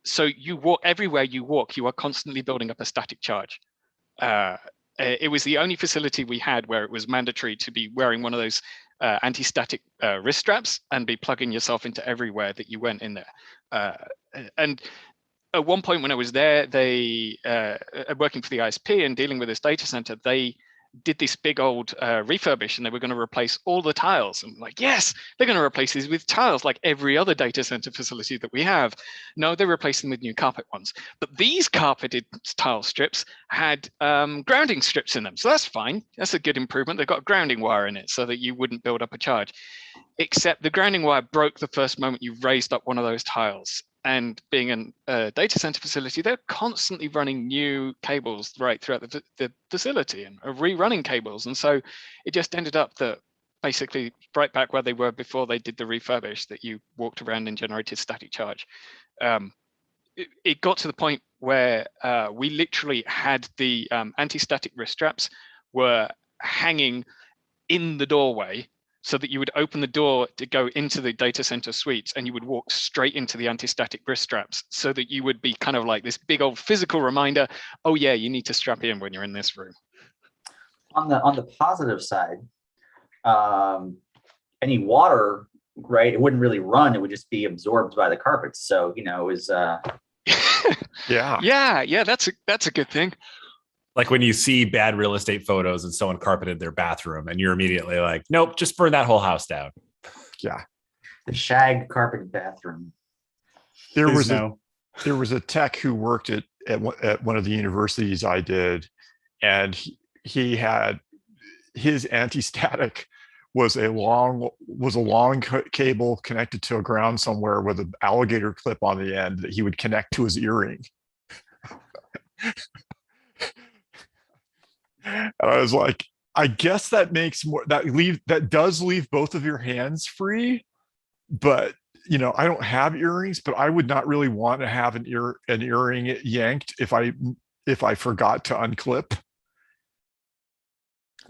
So you walk, everywhere you walk, you are constantly building up a static charge. It was the only facility we had where it was mandatory to be wearing one of those anti-static wrist straps and be plugging yourself into everywhere that you went in there. And at one point when I was there, they working for the ISP and dealing with this data center, they did this big old refurbish, and they were going to replace all the tiles. And I'm like, yes, they're going to replace these with tiles like every other data center facility that we have. No, they replaced them with new carpet ones. But these carpeted tile strips had grounding strips in them. So that's fine. That's a good improvement. They've got grounding wire in it so that you wouldn't build up a charge. Except the grounding wire broke the first moment you raised up one of those tiles. And being a data center facility, they're constantly running new cables right throughout the facility and rerunning cables. And so it just ended up that basically right back where they were before they did the refurbish, that you walked around and generated static charge. It got to the point where we literally had the anti-static wrist straps were hanging in the doorway, so that you would open the door to go into the data center suites and you would walk straight into the anti-static wrist straps, so that you would be kind of like this big old physical reminder, oh yeah, you need to strap in when you're in this room. On the positive side, any water, right, it wouldn't really run, it would just be absorbed by the carpets. So, you know, it was yeah, that's a good thing. Like when you see bad real estate photos and someone carpeted their bathroom and you're immediately like, nope, just burn that whole house down. Yeah. The shag carpeted bathroom. There was a tech who worked at one of the universities I did, and he had his anti-static was a long cable connected to a ground somewhere with an alligator clip on the end that he would connect to his earring. And I was like, I guess that makes more, that does leave both of your hands free, but you know, I don't have earrings, but I would not really want to have an earring yanked if I forgot to unclip.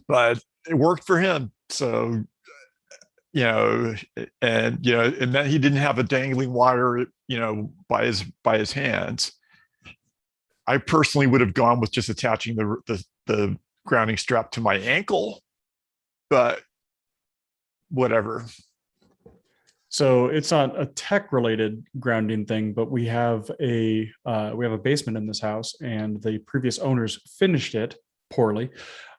But it worked for him. So, you know, and then he didn't have a dangling wire, you know, by his hands. I personally would have gone with just attaching the grounding strap to my ankle, but whatever. So it's not a tech related grounding thing, but we have a basement in this house, and the previous owners finished it poorly.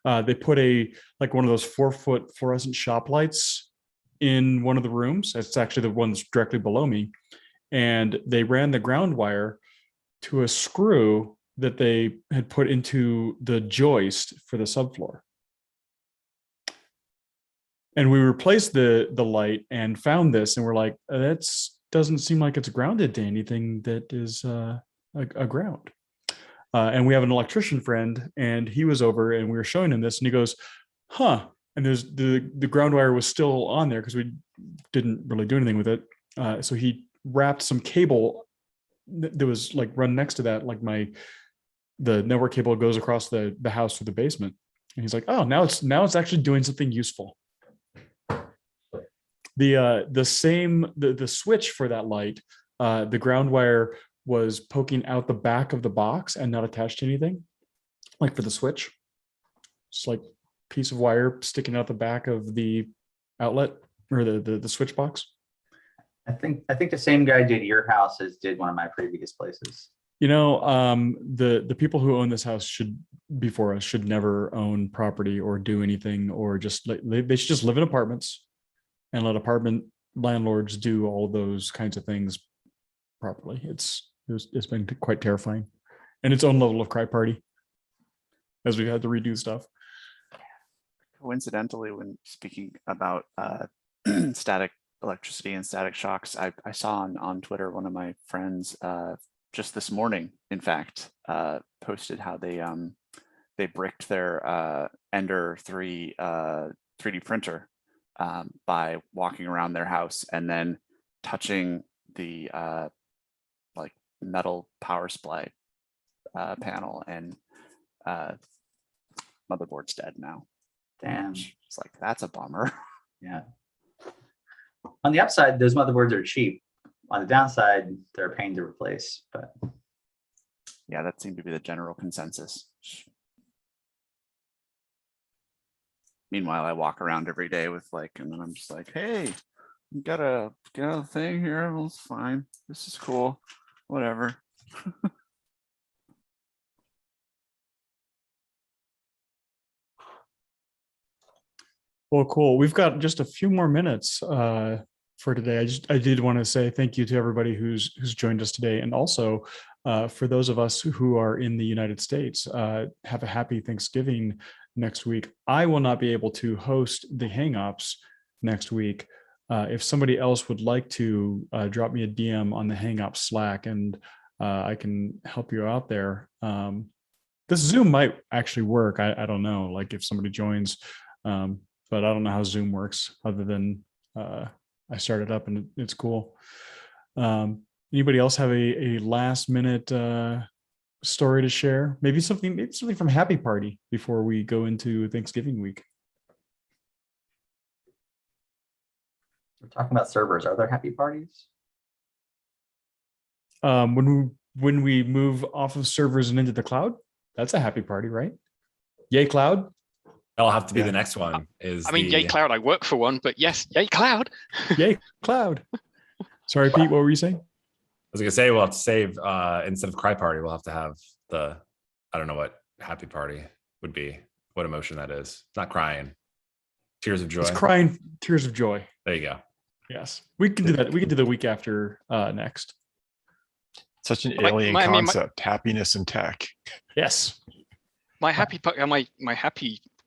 They put one of those 4-foot fluorescent shop lights in one of the rooms. It's actually the ones directly below me. And they ran the ground wire to a screw that they had put into the joist for the subfloor. And we replaced the light and found this, and we're like, that doesn't seem like it's grounded to anything that is a ground. And we have an electrician friend, and he was over, and we were showing him this, and he goes, "Huh." And there's the ground wire was still on there because we didn't really do anything with it. So he wrapped some cable that was like run next to that, like the network cable goes across the house through the basement. And he's like, "Oh, now it's actually doing something useful." The switch for that light, the ground wire was poking out the back of the box and not attached to anything, like for the switch. Just like piece of wire sticking out the back of the outlet or the switch box. I think the same guy did your house as did one of my previous places. The people who own this house before us should never own property or do anything, or just they should just live in apartments and let apartment landlords do all those kinds of things properly. It's been quite terrifying, and its own level of cry party as we've had to redo stuff. Coincidentally, when speaking about static electricity and static shocks, I saw on Twitter, one of my friends just this morning, in fact, posted how they bricked their Ender 3 3D printer by walking around their house and then touching the like metal power supply panel, and motherboard's dead now. Damn. It's like, that's a bummer. Yeah. On the upside, those motherboards are cheap. On the downside, they're a pain to replace. But yeah, that seemed to be the general consensus. Meanwhile, I walk around every day with and then I'm just like, hey, you got a thing here. Well, it's fine. This is cool. Whatever. Well, cool. We've got just a few more minutes for today. I did want to say thank you to everybody who's joined us today, and also for those of us who are in the United States, have a happy Thanksgiving next week. I will not be able to host the HangOps next week. If somebody else would like to drop me a DM on the HangOps Slack, and I can help you out there. This Zoom might actually work. I don't know, like if somebody joins. But I don't know how Zoom works other than I started up and it's cool. Anybody else have a last minute story to share? Maybe something from Happy Party before we go into Thanksgiving week. we're talking about servers. Are there happy parties? When we move off of servers and into the cloud, that's a happy party, right? Yay cloud. That'll have to be the next one. Yay cloud. I work for one, but yes, yay cloud. Yay cloud. Sorry, Pete, what were you saying? I was gonna say we'll have to save instead of cry party, we'll have to have I don't know what happy party would be, what emotion that is. It's not crying. Tears of joy. It's crying tears of joy. There you go. Yes. We can do that. We can do the week after next. Such an alien concept, happiness and tech. Yes. My happy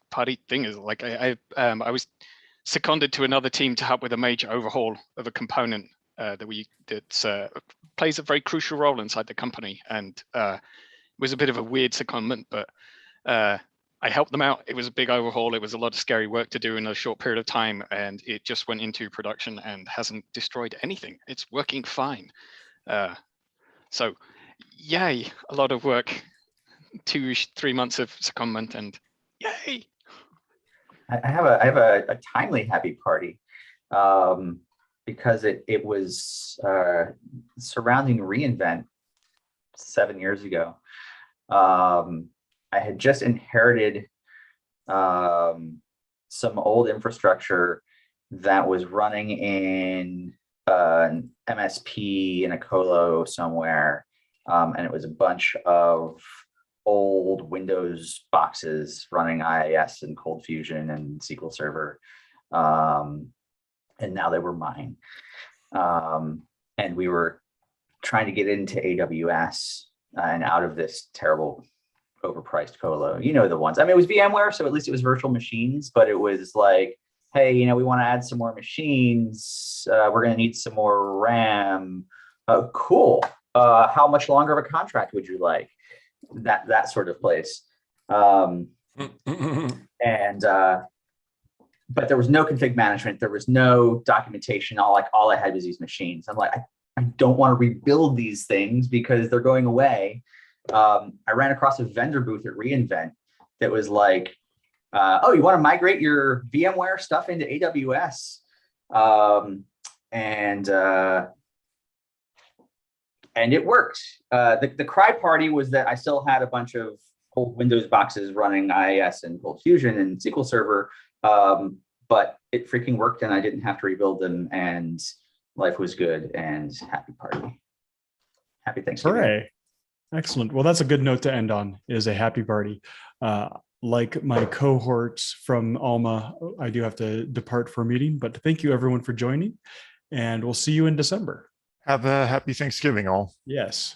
party thing is I was seconded to another team to help with a major overhaul of a component that plays a very crucial role inside the company, and it was a bit of a weird secondment, but I helped them out. It was a big overhaul. It was a lot of scary work to do in a short period of time, and it just went into production and hasn't destroyed anything. It's working fine. So yay, a lot of work, 2-3 months of secondment, and yay. I have a timely happy party because it was surrounding reInvent 7 years ago. I had just inherited some old infrastructure that was running in an MSP in a colo somewhere, and it was a bunch of old Windows boxes running IIS and Cold Fusion and SQL Server, and now they were mine. And we were trying to get into AWS and out of this terrible overpriced colo. You know the ones. I mean, it was VMware, so at least it was virtual machines, but it was like hey, we want to add some more machines. We're going to need some more RAM. Cool. How much longer of a contract would you like? That sort of place. And but there was no config management. There was no documentation. All I had was these machines. I'm like, I don't want to rebuild these things because they're going away. I ran across a vendor booth at reInvent that was like, oh, you want to migrate your VMware stuff into AWS? And it worked. The cry party was that I still had a bunch of old Windows boxes running IIS and Cold Fusion and SQL Server, but it freaking worked and I didn't have to rebuild them and life was good and happy party. Happy Thanksgiving. Hooray. Excellent. Well, that's a good note to end on, is a happy party. Like my cohorts from Alma, I do have to depart for a meeting, but thank you everyone for joining and we'll see you in December. Have a happy Thanksgiving all. Yes.